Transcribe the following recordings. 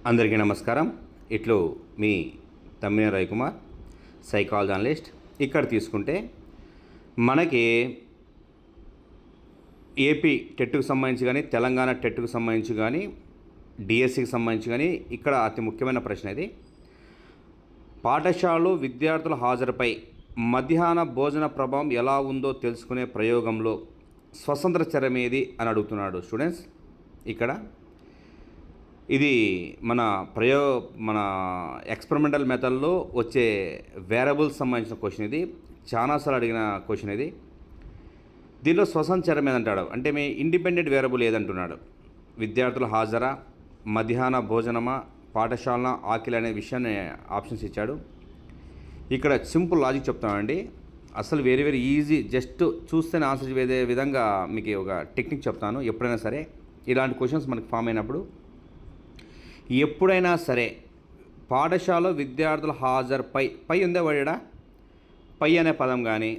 అందరికీ నమస్కారం. ఇట్లు మీ తమ్మిన రవికుమార్, సైకాలజీ అనలిస్ట్. ఇక్కడ తీసుకుంటే మనకి ఏపీ టెట్కు సంబంధించి కానీ, తెలంగాణ టెట్కు సంబంధించి కానీ, డిఎస్సికి సంబంధించి కానీ ఇక్కడ అతి ముఖ్యమైన ప్రశ్న ఇది. పాఠశాలలో విద్యార్థుల హాజరుపై మధ్యాహ్న భోజన ప్రభావం ఎలా ఉందో తెలుసుకునే ప్రయోగంలో స్వతంత్ర చర్య ఏది అని అడుగుతున్నాడు స్టూడెంట్స్. ఇక్కడ ఇది మన ఎక్స్పెరిమెంటల్ మెథడ్లో వచ్చే వేరియబుల్స్ సంబంధించిన క్వశ్చన్. ఇది చాలాసార్లు అడిగిన క్వశ్చన్ ఇది. దీనిలో స్వతంత్ర చర్య ఏదంటాడు అంటే మీ ఇండిపెండెంట్ వేరియబుల్ ఏదంటున్నాడు. విద్యార్థుల హాజరా, మధ్యాహ్న భోజనమా, పాఠశాల ఆకలి అనే విషయాన్ని ఆప్షన్స్ ఇచ్చాడు. ఇక్కడ సింపుల్ లాజిక్ చెప్తామండి. అసలు వెరీ ఈజీ, జస్ట్ చూస్తేనే ఆన్సర్ వేసే విధంగా మీకు ఒక టెక్నిక్ చెప్తాను. ఎప్పుడైనా సరే ఇలాంటి క్వశ్చన్స్ మనకు ఫామ్ అయినప్పుడు, ఎప్పుడైనా సరే పాఠశాలలో విద్యార్థుల హాజరుపై పై ఉందే వాడా పై అనే పదం కానీ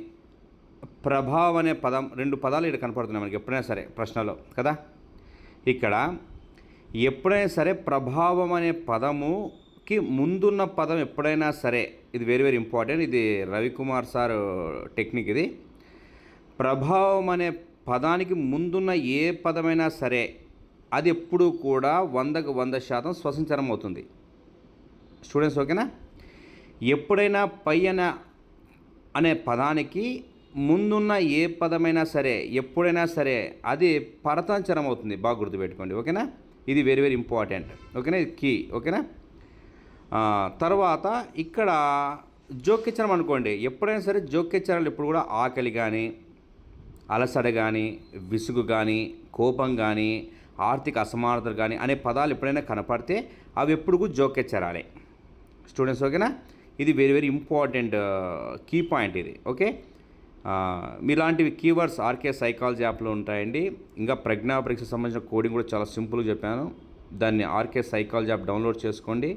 ప్రభావం అనే పదం, రెండు పదాలు ఇక్కడ కనపడుతున్నాయి మనకి ఎప్పుడైనా సరే ప్రశ్నలో కదా. ఇక్కడ ఎప్పుడైనా సరే ప్రభావం అనే పదముకి ముందున్న పదం ఎప్పుడైనా సరే, ఇది వెరీ ఇంపార్టెంట్. ఇది రవికుమార్ సార్ టెక్నిక్. ఇది ప్రభావం అనే పదానికి ముందున్న ఏ పదమైనా సరే అది ఎప్పుడూ కూడా 100% స్వతంత్రం అవుతుంది. స్టూడెంట్స్ ఓకేనా. ఎప్పుడైనా పై అనే పదానికి ముందున్న ఏ పదమైనా సరే ఎప్పుడైనా సరే అది పరతాంచరం అవుతుంది. బాగా గుర్తుపెట్టుకోండి ఓకేనా. ఇది వెరీ ఇంపార్టెంట్ ఓకేనా, ఇది కీ ఓకేనా. తర్వాత ఇక్కడ జోక్యచరం అనుకోండి. ఎప్పుడైనా సరే జోక్యచరాలు ఎప్పుడు కూడా ఆకలి కానీ, అలసట కానీ, విసుగు కానీ, కోపం కానీ, ఆర్థిక అసమానతలు కానీ అనే పదాలు ఎప్పుడైనా కనపడితే అవి ఎప్పుడు జోక్యచరాలే. స్టూడెంట్స్ ఓకేనా. ఇది వెరీ ఇంపార్టెంట్ కీ పాయింట్ ఇది ఓకే. మీలాంటివి కీవర్డ్స్ ఆర్కే సైకాలజీ యాప్లో ఉంటాయండి. ఇంకా ప్రజ్ఞా పరీక్షకు సంబంధించిన కోడింగ్ కూడా చాలా సింపుల్గా చెప్పాను. దాన్ని ఆర్కే సైకాలజీ యాప్ డౌన్లోడ్ చేసుకోండి.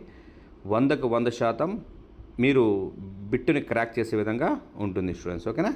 100% మీరు బిట్టుని క్రాక్ చేసే విధంగా ఉంటుంది స్టూడెంట్స్ ఓకేనా.